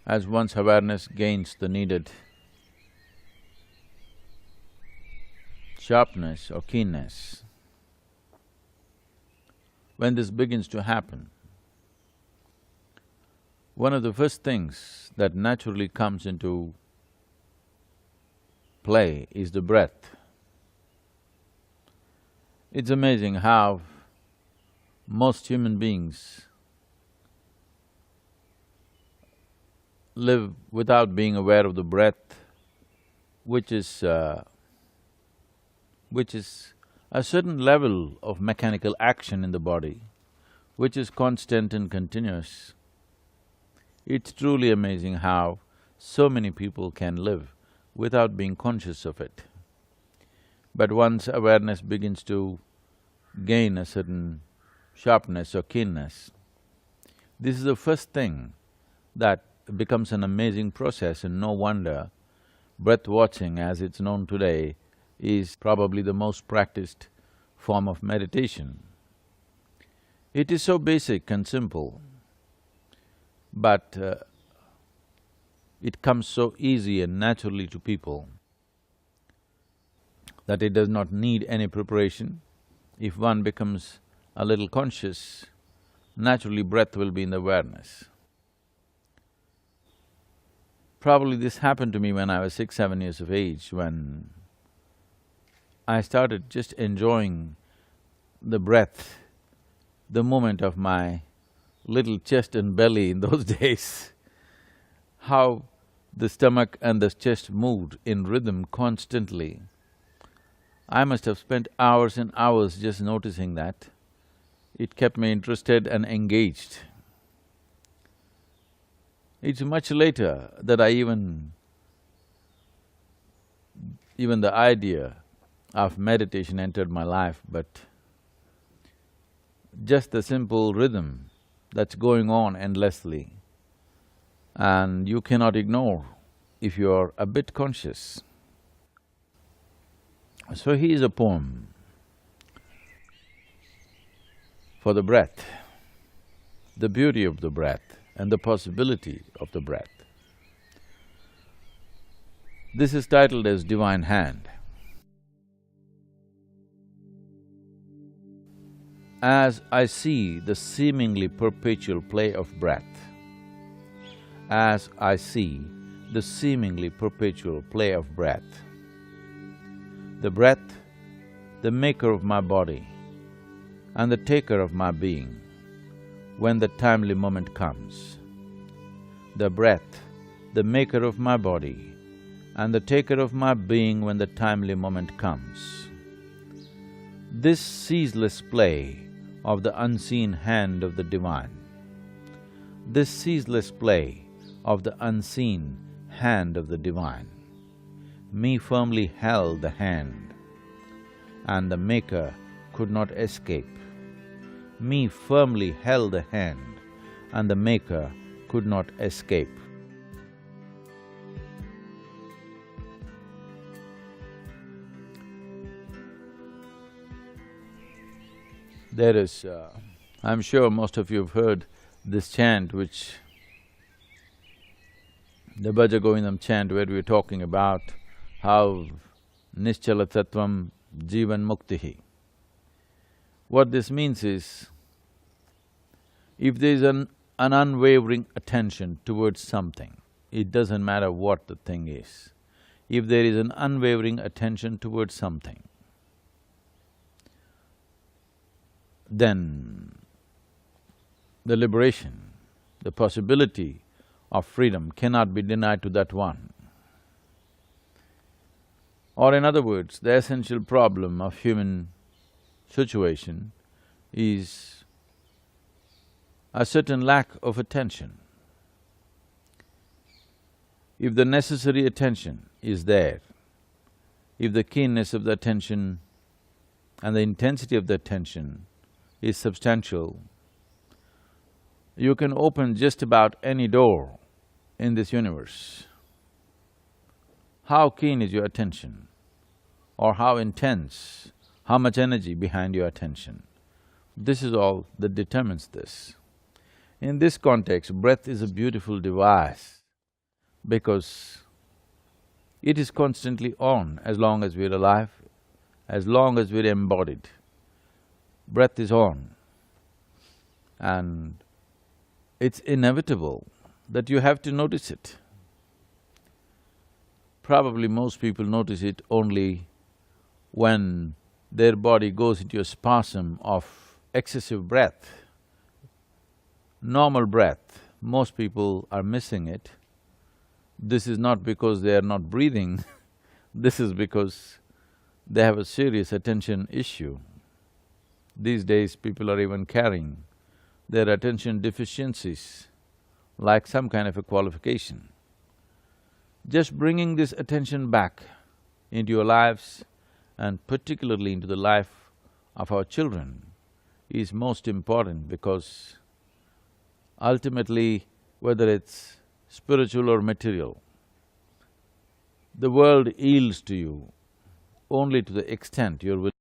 as one's awareness gains the needed sharpness or keenness, when this begins to happen, one of the first things that naturally comes into play is the breath. It's amazing how most human beings live without being aware of the breath, which is a certain level of mechanical action in the body, which is constant and continuous. It's truly amazing how so many people can live without being conscious of it. But once awareness begins to gain a certain sharpness or keenness, this is the first thing that becomes an amazing process, and no wonder breath watching, as it's known today, is probably the most practiced form of meditation. It is so basic and simple, but it comes so easy and naturally to people that it does not need any preparation. If one becomes a little conscious, naturally breath will be in the awareness. Probably this happened to me when I was 6, 7 years of age, when I started just enjoying the breath, the movement of my little chest and belly in those days, how the stomach and the chest moved in rhythm constantly. I must have spent hours and hours just noticing that. It kept me interested and engaged. It's much later that even the idea of meditation entered my life, but just the simple rhythm that's going on endlessly, and you cannot ignore if you're a bit conscious. So here's a poem for the breath, the beauty of the breath and the possibility of the breath. This is titled as Divine Hand. As I see the seemingly perpetual play of breath, as I see the seemingly perpetual play of breath, the breath, the maker of my body and the taker of my being, when the timely moment comes. The breath, the maker of my body and the taker of my being when the timely moment comes. This ceaseless play of the unseen hand of the Divine, this ceaseless play of the unseen hand of the Divine, me firmly held the hand, and the Maker could not escape. Me firmly held the hand, and the Maker could not escape. There is… I'm sure most of you have heard this chant, which… the Bhaja Govindam chant, where we're talking about how Nischala Tattvam Jivan Muktihi. What this means is, if there is an unwavering attention towards something, it doesn't matter what the thing is. If there is an unwavering attention towards something, then the liberation, the possibility of freedom cannot be denied to that one. Or in other words, the essential problem of human situation is a certain lack of attention. If the necessary attention is there, if the keenness of the attention and the intensity of the attention is substantial, you can open just about any door in this universe. How keen is your attention? Or how intense, how much energy behind your attention? This is all that determines this. In this context, breath is a beautiful device because it is constantly on as long as we're alive, as long as we're embodied. Breath is on, and it's inevitable that you have to notice it. Probably most people notice it only when their body goes into a spasm of excessive breath. Normal breath, most people are missing it. This is not because they are not breathing, this is because they have a serious attention issue. These days, people are even carrying their attention deficiencies like some kind of a qualification. Just bringing this attention back into your lives and particularly into the life of our children is most important, because ultimately, whether it's spiritual or material, the world yields to you only to the extent you're willing